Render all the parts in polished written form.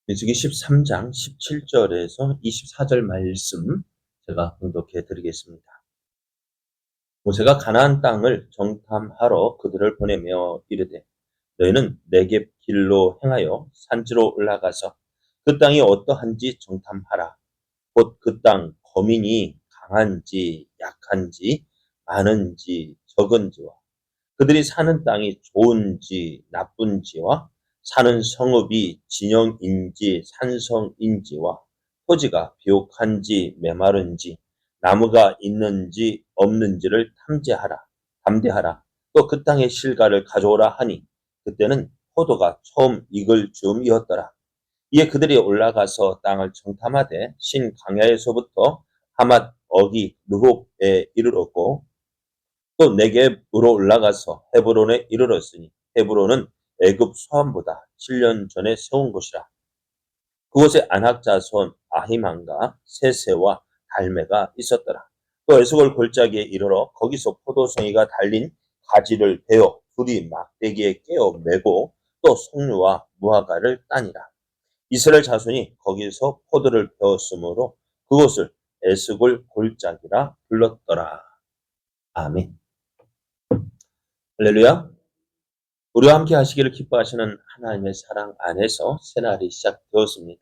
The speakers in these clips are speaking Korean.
민수기 13장 17절에서 24절 말씀 제가 봉독해 드리겠습니다. 모세가 가나안 땅을 정탐하러 그들을 보내며 이르되 너희는 네겝 길로 행하여 산지로 올라가서 그 땅이 어떠한지 정탐하라. 곧 그 땅 거민이 강한지 약한지 많은지 적은지와 그들이 사는 땅이 좋은지 나쁜지와 사는 성읍이 진영인지 산성인지와 토지가 비옥한지 메마른지 나무가 있는지 없는지를 담대하라. 또 그 땅의 실과를 가져오라 하니 그때는 포도가 처음 익을 즈음이었더라. 이에 그들이 올라가서 땅을 정탐하되 신 광야에서부터 하맛 어기 르홉에 이르렀고 또 네겝으로 올라가서 헤브론에 이르렀으니 헤브론은 애굽 소함보다 7년 전에 세운 곳이라. 그곳에 안악 자손 아히만과 세세와 달메가 있었더라. 또 에스골 골짜기에 이르러 거기서 포도송이가 달린 가지를 베어 둘이 막대기에 깨어 메고 또 석류와 무화과를 따니라. 이스라엘 자손이 거기서 포도를 베었으므로 그곳을 에스골 골짜기라 불렀더라. 아멘. 할렐루야. 우리와 함께 하시기를 기뻐하시는 하나님의 사랑 안에서 새날이 시작되었습니다.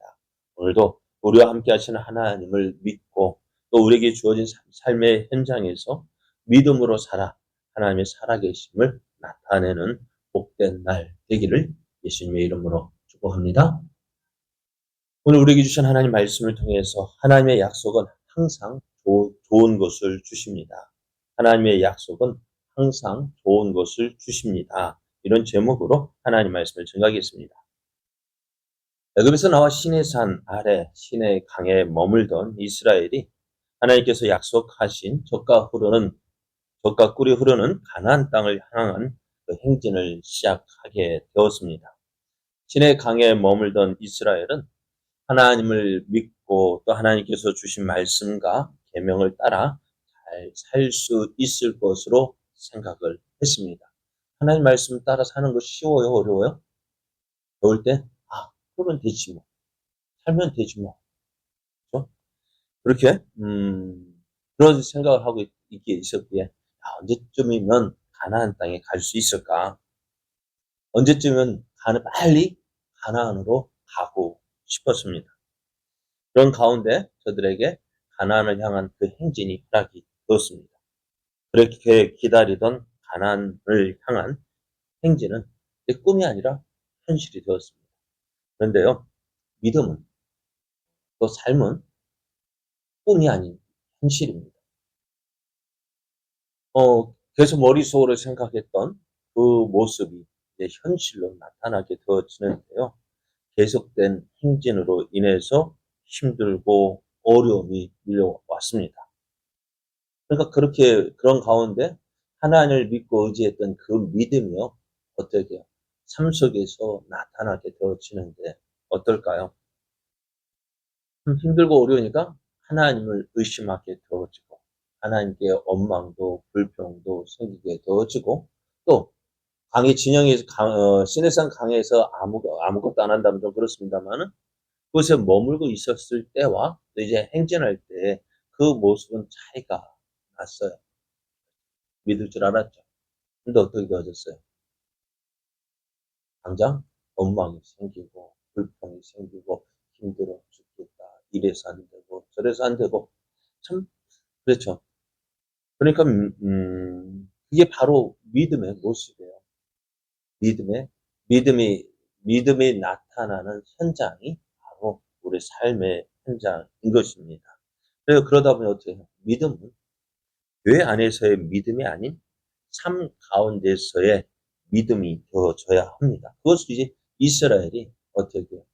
오늘도 우리와 함께 하시는 하나님을 믿고 또 우리에게 주어진 삶의 현장에서 믿음으로 살아 하나님의 살아계심을 나타내는 복된 날 되기를 예수님의 이름으로 축복합니다. 오늘 우리에게 주신 하나님 말씀을 통해서 하나님의 약속은 항상 좋은 것을 주십니다. 하나님의 약속은 항상 좋은 것을 주십니다. 이런 제목으로 하나님 말씀을 증거하겠습니다. 애굽에서 나와 시내산 아래 시내 강에 머물던 이스라엘이 하나님께서 약속하신 젖과 꿀이 흐르는 가나안 땅을 향한 그 행진을 시작하게 되었습니다. 시내 강에 머물던 이스라엘은 하나님을 믿고 또 하나님께서 주신 말씀과 계명을 따라 잘 살 수 있을 것으로 생각을 했습니다. 하나님 말씀 따라 사는 거 쉬워요? 어려워요? 배울 때, 그러면 되지 뭐. 살면 되지 뭐. 그렇죠? 그렇게, 그런 생각을 하고 있기에 있었기에, 언제쯤이면 가나안 땅에 갈 수 있을까? 언제쯤은 빨리 가나안으로 가고 싶었습니다. 그런 가운데 저들에게 가나안을 향한 그 행진이 허락이 되었습니다. 그렇게 기다리던 가나안을 향한 행진은 꿈이 아니라 현실이 되었습니다. 그런데요, 믿음은 또 삶은 꿈이 아닌 현실입니다. 계속 머릿속으로 생각했던 그 모습이 이제 현실로 나타나게 되어지는데요. 계속된 행진으로 인해서 힘들고 어려움이 밀려왔습니다. 그러니까 그런 가운데 하나님을 믿고 의지했던 그 믿음이요. 어떻게 해요? 삶 속에서 나타나게 되어지는데 어떨까요? 힘들고 어려우니까 하나님을 의심하게 되어지고 하나님께 원망도 불평도 생기게 되어지고 또 진영에서 시내산 강에서 아무것도 안 한다면 좀 그렇습니다만은 그곳에 머물고 있었을 때와 또 이제 행진할 때 그 모습은 차이가 났어요. 믿을 줄 알았죠. 근데 어떻게 되어졌어요? 당장 원망이 생기고 불평이 생기고 힘들어 죽겠다. 이래서 안 되고 저래서 안 되고 참 그렇죠. 그러니까 그게 바로 믿음의 모습이에요. 믿음의 믿음이 나타나는 현장이 바로 우리 삶의 현장인 것입니다. 그래서 그러다 보니 어떻게 해요? 믿음은 교회 안에서의 믿음이 아닌 삶 가운데서의 믿음이 되어져야 합니다. 그것을 이제 이스라엘이 어떻게 해요?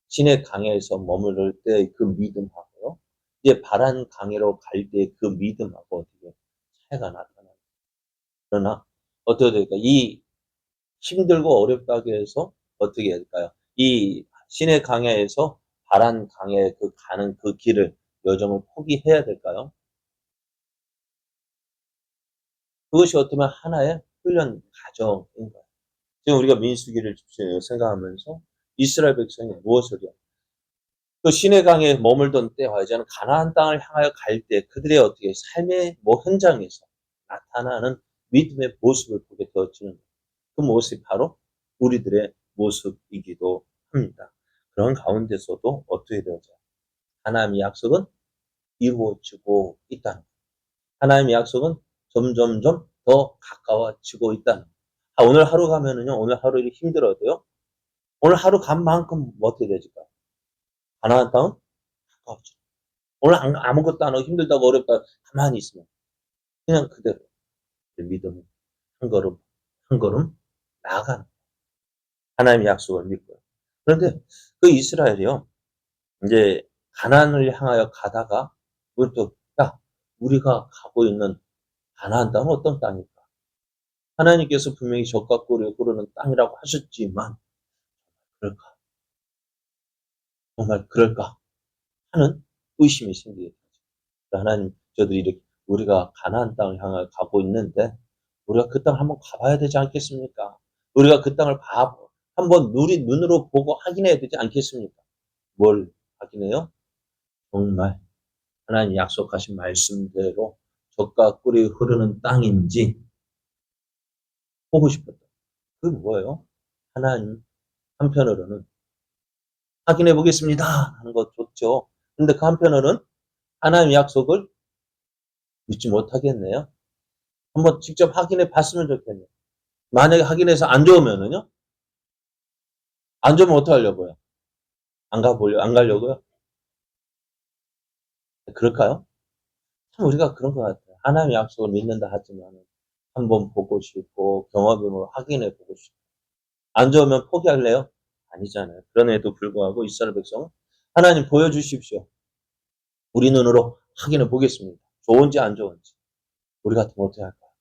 신의 강에서 머무를 때 그 믿음하고요. 이제 바란 강으로 갈 때 그 믿음하고 어떻게 해요? 차이가 나타나요. 그러나 어떻게 될까요? 이 힘들고 어렵다고 해서 어떻게 해야 될까요? 이 신의 강야에서 바란 강에 가는 그 길을 여정을 포기해야 될까요? 그것이 어쩌면 하나의 훈련 과정인 거예요. 지금 우리가 민수기를 생각하면서 이스라엘 백성이 무엇을 해요? 그 시내강에 머물던 때와 이제는 가나안 땅을 향하여 갈 때 그들의 어떻게 삶의 현장에서 나타나는 믿음의 모습을 보게 되어지는 그 모습이 바로 우리들의 모습이기도 합니다. 그런 가운데서도 어떻게 되어져? 하나님의 약속은 이루어지고 있다는 것. 하나님의 약속은 점점점 더 가까워지고 있다는 것. 오늘 하루 가면은요, 오늘 하루 일이 힘들어도요, 오늘 하루 간 만큼 어떻게 되질까요? 가나안 땅은 가까워져. 오늘 아무것도 안 하고 힘들다고 어렵다 가만히 있으면 그냥 그대로 믿음은 한 걸음 한 걸음 나아가는 하나님의 약속을 믿고요. 그런데 그 이스라엘이요, 이제 가나안을 향하여 가다가 문득 야, 우리가 가고 있는 가나안 땅은 어떤 땅일까? 하나님께서 분명히 젖과 꿀이 흐르는 땅이라고 하셨지만 그럴까? 정말 그럴까? 하는 의심이 생기게 되죠. 하나님, 저도 이렇게 우리가 가나안 땅을 향해 가고 있는데 우리가 그 땅 한번 가봐야 되지 않겠습니까? 우리가 그 땅을 한번 우리 눈으로 보고 확인해야 되지 않겠습니까? 뭘 확인해요? 정말 하나님 약속하신 말씀대로 젖과 꿀이 흐르는 땅인지 보고 싶었다. 그게 뭐예요? 하나님 한편으로는 확인해 보겠습니다 하는 것 좋죠. 근데 그 한편으로는 하나님의 약속을 믿지 못하겠네요. 한번 직접 확인해 봤으면 좋겠네요. 만약에 확인해서 안 좋으면은요? 안 좋으면 어떡하려고요? 안 가려고요? 그럴까요? 참 우리가 그런 것 같아요. 하나님의 약속을 믿는다 하지만 한번 보고 싶고 경험으로 확인해 보고 싶고 안 좋으면 포기할래요? 아니잖아요. 그럼에도 불구하고 이스라엘 백성은 하나님 보여주십시오. 우리 눈으로 확인해 보겠습니다. 좋은지 안 좋은지. 우리 같으면 어떻게 할까요?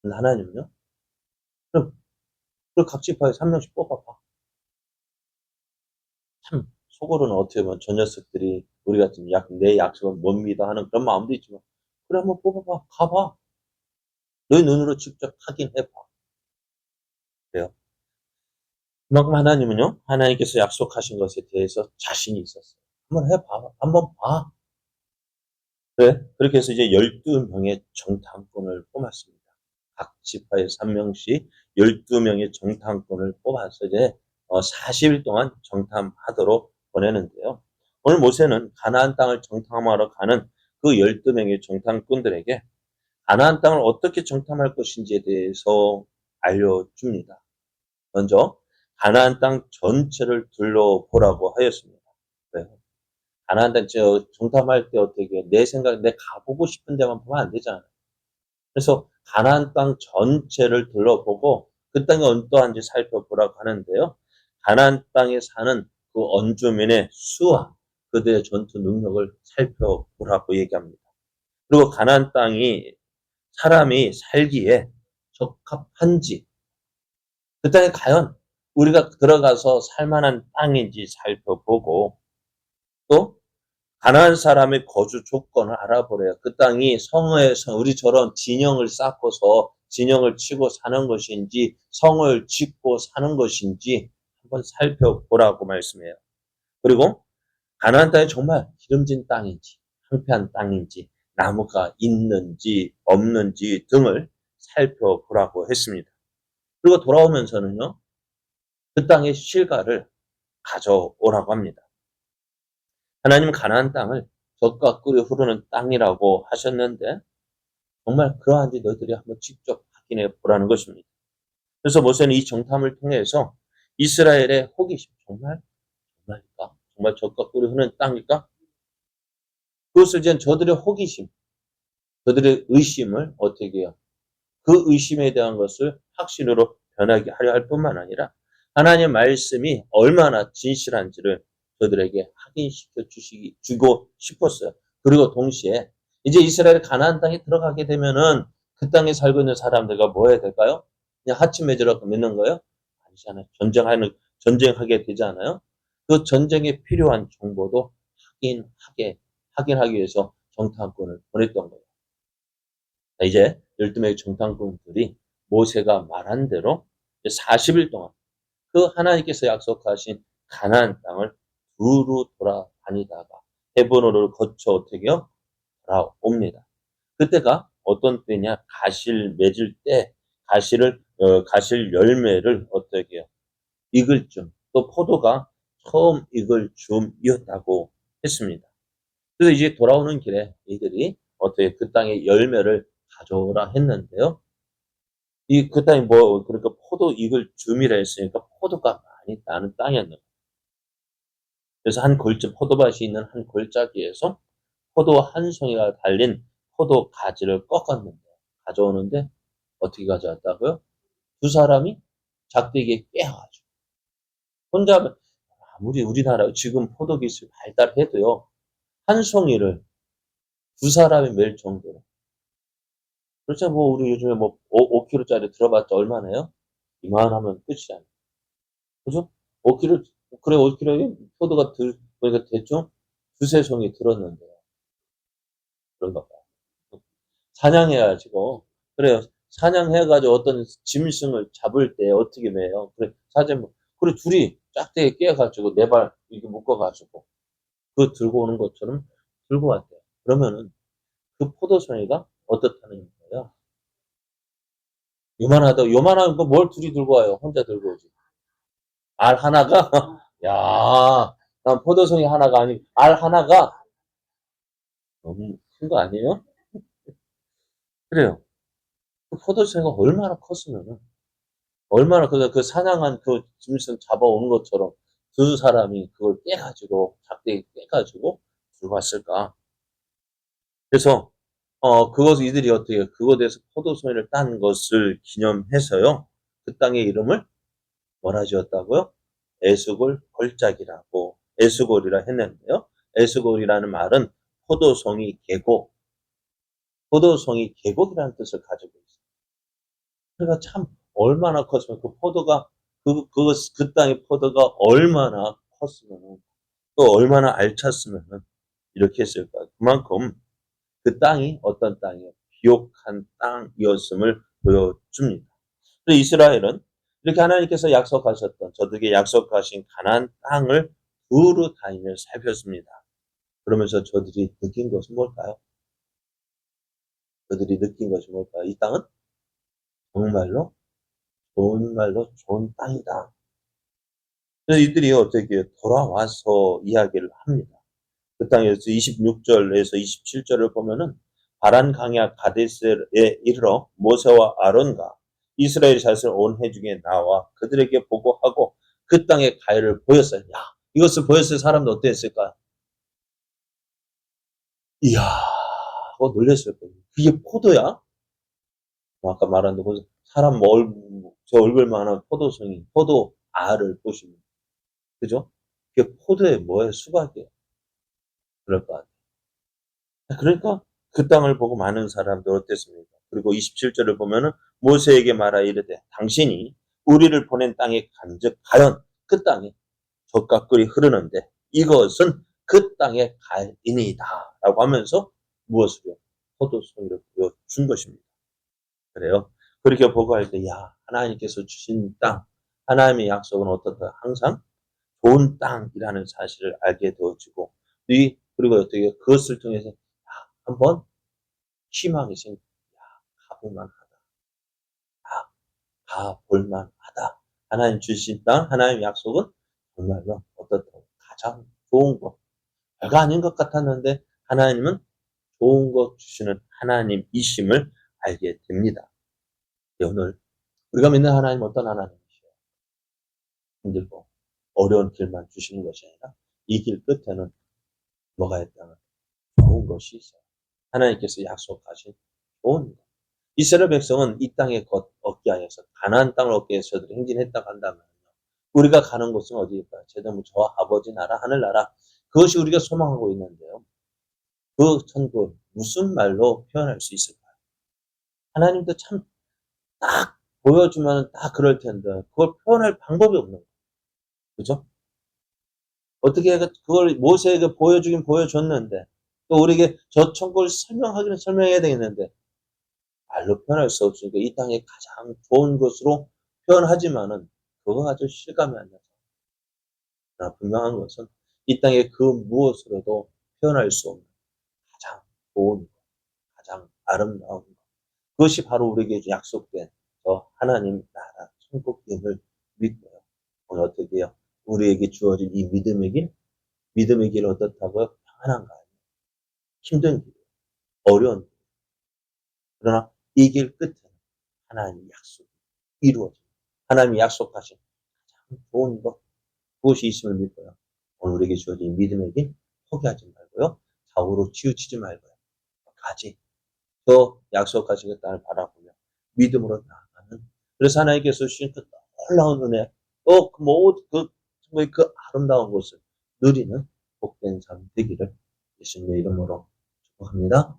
근데 하나님은요? 그럼 각 지파에서 한 명씩 뽑아봐. 참 속으로는 어떻게 보면 저 녀석들이 우리 같은 내 약속을 못 믿어 하는 그런 마음도 있지만 그래 한번 뽑아봐. 가봐. 너희 눈으로 직접 확인해봐. 그래요. 그만큼 하나님은요. 하나님께서 약속하신 것에 대해서 자신이 있었어요. 한번 해봐. 한번 봐. 그래. 그렇게 해서 이제 12명의 정탐꾼을 뽑았습니다. 각 지파에서 한 명씩 12명의 정탐꾼을 뽑아서 이제 40일 동안 정탐하도록 보내는데요. 오늘 모세는 가나안 땅을 정탐하러 가는 그 12명의 정탐꾼들에게 가나안 땅을 어떻게 정탐할 것인지에 대해서 알려줍니다. 먼저 가나안 땅 전체를 둘러보라고 하였습니다. 왜요? 가나안 땅 정탐할 때 어떻게 내 생각 내 가보고 싶은 데만 보면 안 되잖아요. 그래서 가나안 땅 전체를 둘러보고 그 땅이 어떠한지 살펴보라고 하는데요. 가나안 땅에 사는 그 원주민의 수와 그들의 전투 능력을 살펴보라고 얘기합니다. 그리고 가나안 땅이 사람이 살기에 적합한지, 그 땅에 과연 우리가 들어가서 살만한 땅인지 살펴보고 또 가나안 사람의 거주 조건을 알아보래요. 그 땅이 성에서 우리처럼 진영을 쌓고서 진영을 치고 사는 것인지 성을 짓고 사는 것인지 한번 살펴보라고 말씀해요. 그리고 가나안 땅이 정말 기름진 땅인지 황폐한 땅인지 나무가 있는지 없는지 등을 살펴보라고 했습니다. 그리고 돌아오면서는요. 그 땅의 실과를 가져오라고 합니다. 하나님은 가나안 땅을 젖과 꿀이 흐르는 땅이라고 하셨는데 정말 그러한지 너희들이 한번 직접 확인해 보라는 것입니다. 그래서 모세는 이 정탐을 통해서 이스라엘의 호기심 정말일까? 정말 젖과 꿀이 흐르는 땅일까? 그것을 이제 저들의 호기심, 저들의 의심을 어떻게 해요? 그 의심에 대한 것을 확신으로 변하게 하려 할 뿐만 아니라 하나님의 말씀이 얼마나 진실한지를 저들에게 확인시켜 주고 싶었어요. 그리고 동시에 이제 이스라엘 가나안 땅에 들어가게 되면은 그 땅에 살고 있는 사람들과 뭐 해야 될까요? 그냥 하치 맺으라고 믿는 거예요? 아니잖아요. 전쟁하게 되지 않아요? 그 전쟁에 필요한 정보도 확인하기 위해서 정탐꾼을 보냈던 거예요. 이제 12명의 정탐꾼들이 모세가 말한 대로 40일 동안 그 하나님께서 약속하신 가나안 땅을 두루 돌아다니다가 헤브론을 거쳐 어떻게요? 돌아옵니다. 그때가 어떤 때냐? 가시를 맺을 때 가실 열매를 어떻게 해요? 익을 쯤, 또 포도가 처음 익을 즈음이었다고 했습니다. 그래서 이제 돌아오는 길에 이들이 어떻게 그 땅의 열매를 가져오라 했는데요. 그 땅이 그러니까 포도 익을 즈음이라 했으니까 포도가 많이 나는 땅이었는 거예요. 그래서 한 골짜, 포도밭이 있는 한 골짜기에서 포도 한 송이가 달린 포도 가지를 꺾었는데, 가져오는데, 어떻게 가져왔다고요? 두 사람이 작대기에 깨어가지고. 혼자, 아무리 우리나라 지금 포도 기술 발달해도요, 한 송이를 두 사람이 멜 정도로. 그렇죠. 뭐, 우리 요즘에 뭐, 5kg짜리 들어봤자 얼마나요? 이만하면 끝이잖아요. 그죠? 5kg, 그래, 5kg에 포도가 그러니까 대충 두세 송이 들었는데요. 그런가 봐요. 사냥해가지고, 그래요. 사냥해가지고 어떤 짐승을 잡을 때 어떻게 매요? 그래, 그래, 둘이 짝대기에 깨가지고 네 발 이렇게 묶어가지고, 그거 들고 오는 것처럼 들고 왔대요. 그러면은 그 포도송이가 어떻다는 거예요? 요만한 거 뭘 둘이 들고 와요? 혼자 들고 오지. 알 하나가? 야, 난 포도송이 하나가 아니고, 알 하나가 너무 큰 거 아니에요? 그래요. 그 포도송이가 얼마나 컸으면은, 얼마나 그 사냥한 그 짐승 잡아오는 것처럼 두 사람이 그걸 깨가지고, 작대기 깨가지고 들고 왔을까? 그래서, 그것을 이들이 어떻게, 그것에서 포도송이를 딴 것을 기념해서요, 그 땅의 이름을 뭐라 지었다고요? 에스골 골짜기라고, 에스골이라 했는데요. 에스골이라는 말은 포도송이 계곡이라는 뜻을 가지고 있어요. 그러니까 참 얼마나 컸으면 그 포도가 그 땅의 포도가 얼마나 컸으면 또 얼마나 알찼으면 이렇게 했을까. 그만큼 그 땅이 어떤 땅이에요? 비옥한 땅이었음을 보여줍니다. 그래서 이스라엘은 이렇게 하나님께서 약속하셨던 저들에게 약속하신 가나안 땅을 두루 다니며 살폈습니다. 그러면서 저들이 느낀 것은 뭘까요? 저들이 느낀 것이 뭘까요? 이 땅은 정말로 좋은 땅이다. 그래서 이들이 어떻게 돌아와서 이야기를 합니다. 그 땅에서 26절에서 27절을 보면은 바란 강야 가데스에 이르러 모세와 아론과 이스라엘 자손 온 회중에 나와 그들에게 보고하고 그 땅의 가해를 보였어요. 야, 이것을 보였을 사람도 어땠을까? 이야, 놀랬을 거예요. 그게 포도야? 아까 말한 대로 사람 저 얼굴만한 포도 알을 보시면, 그죠? 그게 포도에 뭐예요? 수박이에요. 그럴 것 같아요. 그러니까 그 땅을 보고 많은 사람들 어땠습니까? 그리고 27절을 보면은 모세에게 말하 이르되 당신이 우리를 보낸 땅에 간즉 과연 그 땅에 젖과 꿀이 흐르는데 이것은 그 땅의 가인이다 라고 하면서 무엇을요? 포도송이를 보여준 것입니다. 그래요. 그렇게 보고할 때, 야, 하나님께서 주신 땅, 하나님의 약속은 어떻다? 항상 좋은 땅이라는 사실을 알게 되어지고, 그리고 어떻게 그것을 통해서, 야, 한번 희망이 야, 가볼만 하다. 야, 가볼만 하다. 하나님 주신 땅, 하나님의 약속은 정말로 어떻다? 가장 좋은 것. 별거 아닌 것 같았는데, 하나님은 좋은 것 주시는 하나님이심을 알게 됩니다. 오늘 우리가 믿는 하나님 어떤 하나님이시요? 힘들고 어려운 길만 주시는 것이 아니라 이 길 끝에는 뭐가 있다면 좋은 것이 있어요. 하나님께서 약속하신 좋은 것. 이스라엘 백성은 이 땅에 얻게 하여서 가나안 땅을 얻게 해서 행진했다고 한다면 우리가 가는 곳은 어디일까요? 제대로 저와 아버지 나라 하늘나라, 그것이 우리가 소망하고 있는데요. 그 천국 무슨 말로 표현할 수 있을까요? 하나님도 참 딱 보여주면 딱 그럴 텐데 그걸 표현할 방법이 없는 거예요. 그죠? 어떻게 그걸 모세에게 보여주긴 보여줬는데 또 우리에게 저 천국을 설명하기는 설명해야 되겠는데 말로 표현할 수 없으니까 이 땅의 가장 좋은 것으로 표현하지만은 그거 가지고 실감이 안 나죠. 그러나 분명한 것은 이 땅의 그 무엇으로도 표현할 수 없는 가장 좋은 것, 가장 아름다운 것. 그것이 바로 우리에게 약속된 저 하나님 나라 천국임을 믿고요. 오늘 어떻게 해요? 우리에게 주어진 이 믿음의 길 어떻다고요? 평안한가요? 힘든 길, 어려운 길. 그러나 이 길 끝에는 하나님의 약속이 이루어집니다. 하나님이 약속하신 가장 좋은 것, 그것이 있음을 믿고요. 오늘 우리에게 주어진 믿음의 길 포기하지 말고요. 좌우로 치우치지 말고요. 가지. 더 약속하신 그 땅을 바라보며 믿음으로 나아가는, 그래서 하나님께서 주신 그 놀라운 은혜, 또 그 모든 정말 그 아름다운 것을 누리는 복된 삶 되기를 예수님의 이름으로 축복합니다.